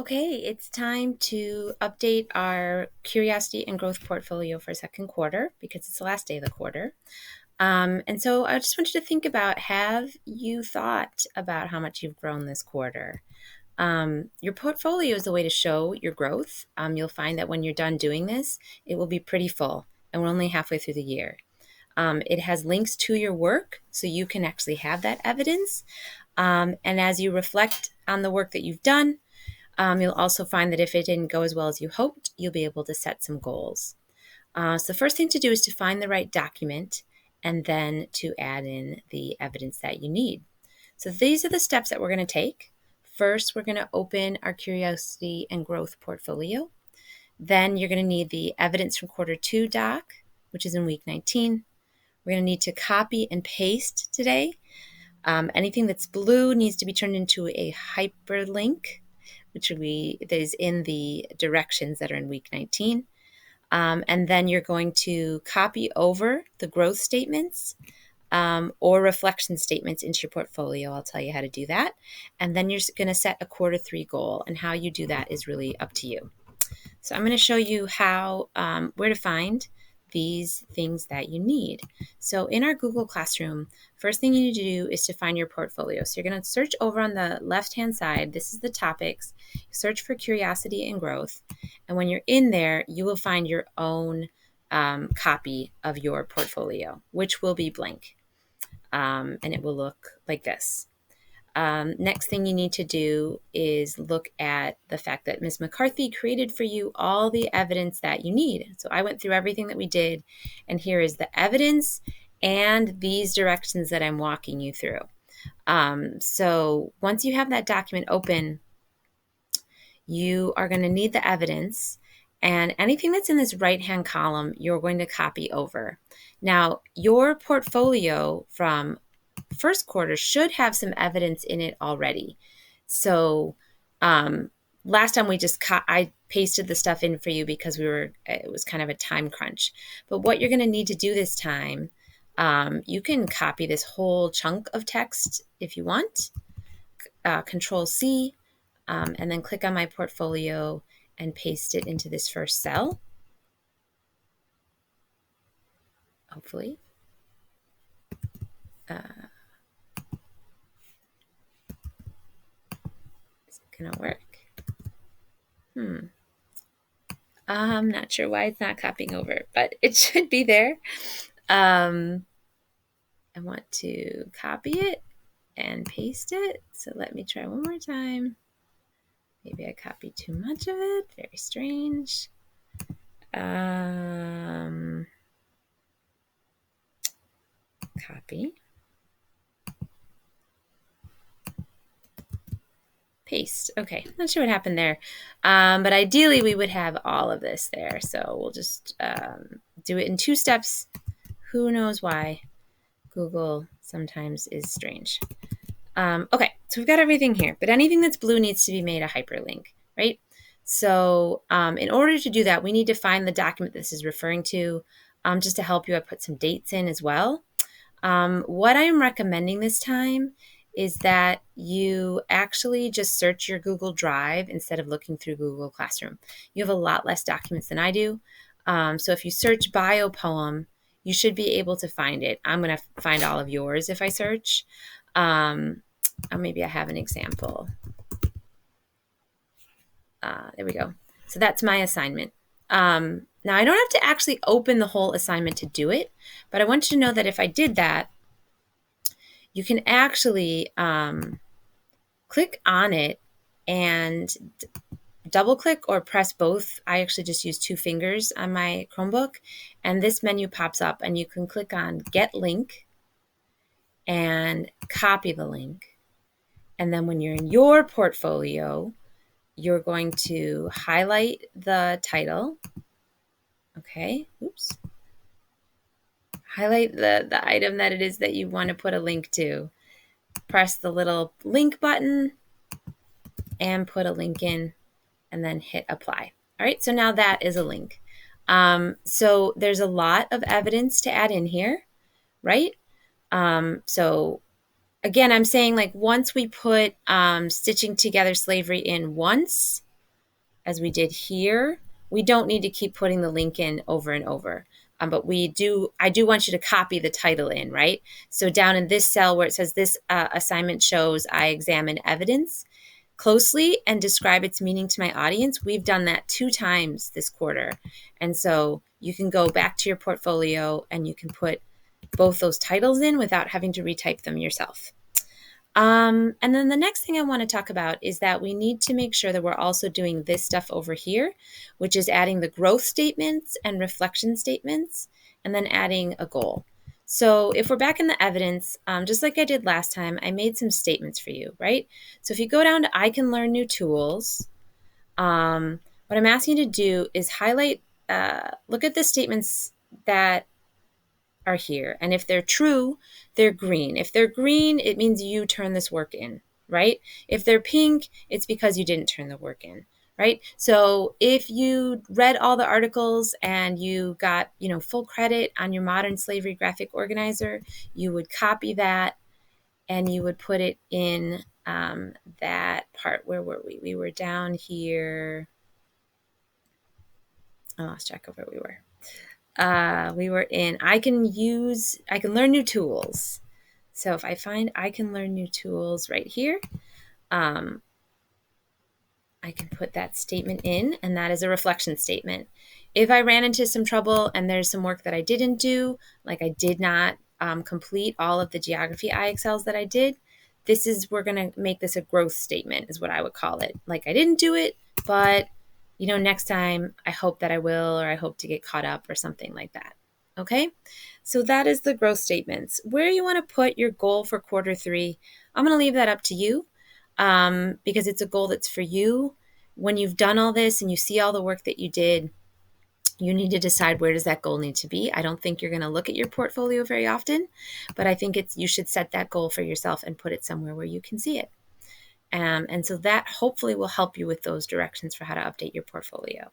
Okay, it's time to update our curiosity and growth portfolio for second quarter because it's the last day of the quarter. And so I just want you to think about, have you thought about how much you've grown this quarter? Your portfolio is a way to show your growth. You'll find that when you're done doing this, it will be pretty full, and we're only halfway through the year. It has links to your work, so you can actually have that evidence. And as you reflect on the work that you've done, you'll also find that if it didn't go as well as you hoped, you'll be able to set some goals. So the first thing to do is to find the right document and then to add in the evidence that you need. So these are the steps that we're going to take. First, we're going to open our curiosity and growth portfolio. Then you're going to need the evidence from quarter 2 doc, which is in week 19. We're going to need to copy and paste today. Anything that's blue needs to be turned into a hyperlink, that is in the directions that are in week 19. And then you're going to copy over the growth statements or reflection statements into your portfolio. I'll tell you how to do that. And then you're going to set a quarter 3 goal, and how you do that is really up to you. So I'm going to show you where to find these things that you need. So in our Google Classroom, first thing you need to do is to find your portfolio. So you're going to search over on the left-hand side. This is the topics. Search for curiosity and growth. And when you're in there, you will find your own copy of your portfolio, which will be blank. And it will look like this. Next thing you need to do is look at the fact that Ms. McCarthy created for you all the evidence that you need. So I went through everything that we did, and here is the evidence and these directions that I'm walking you through. So once you have that document open, you are going to need the evidence, and anything that's in this right-hand column, you're going to copy over. Now, your portfolio from first quarter should have some evidence in it already. So last time I pasted the stuff in for you because it was kind of a time crunch. But what you're going to need to do this time, you can copy this whole chunk of text if you want, Control C, and then click on my portfolio and paste it into this first cell. Hopefully. Is it going to work? I'm not sure why it's not copying over, but it should be there. I want to copy it and paste it. So let me try one more time. Maybe I copied too much of it. Very strange. Copy. Paste. Okay, not sure what happened there. But ideally, we would have all of this there. So we'll just do it in 2 steps. Who knows why? Google sometimes is strange. Okay, so we've got everything here, but anything that's blue needs to be made a hyperlink, right? So in order to do that, we need to find the document this is referring to. Just to help you, I put some dates in as well. What I'm recommending this time is that you actually just search your Google Drive instead of looking through Google Classroom. You have a lot less documents than I do. So if you search bio poem, you should be able to find it. I'm going to find all of yours if I search. Or maybe I have an example. There we go. So that's my assignment. Now, I don't have to actually open the whole assignment to do it, but I want you to know that if I did that, you can actually click on it and double click or press both. I actually just use 2 fingers on my Chromebook, and this menu pops up, and you can click on Get Link and copy the link. And then when you're in your portfolio, you're going to highlight the title. Okay, oops. Highlight the item that it is that you want to put a link to. Press the little link button and put a link in, and then hit apply. All right, so now that is a link. So there's a lot of evidence to add in here, right? So again, I'm saying, like, once we put stitching together slavery in once, as we did here, we don't need to keep putting the link in over and over. But I do want you to copy the title in, right? So down in this cell where it says this assignment shows I examine evidence closely and describe its meaning to my audience. We've done that 2 times this quarter. And so you can go back to your portfolio and you can put both those titles in without having to retype them yourself. And then the next thing I want to talk about is that we need to make sure that we're also doing this stuff over here, which is adding the growth statements and reflection statements, and then adding a goal. So if we're back in the evidence, just like I did last time, I made some statements for you, right? So if you go down to I can learn new tools, what I'm asking you to do is highlight, look at the statements that are here. And if they're true, they're green. If they're green, it means you turn this work in, right? If they're pink, it's because you didn't turn the work in, right? So if you read all the articles and you got, full credit on your modern slavery graphic organizer, you would copy that and you would put it in that part. Where were we? We were down here. I lost track of where we were. We were in I can learn new tools. So if I find I can learn new tools right here, I can put that statement in, and that is a reflection statement. If I ran into some trouble and there's some work that I didn't do, like I did not complete all of the geography IXLs that I did, we're going to make this a growth statement is what I would call it. Like I didn't do it, but next time I hope that I will, or I hope to get caught up or something like that. Okay. So that is the growth statements. Where you want to put your goal for quarter 3, I'm going to leave that up to you because it's a goal that's for you. When you've done all this and you see all the work that you did, you need to decide where does that goal need to be. I don't think you're going to look at your portfolio very often, but I think you should set that goal for yourself and put it somewhere where you can see it. And so that hopefully will help you with those directions for how to update your portfolio.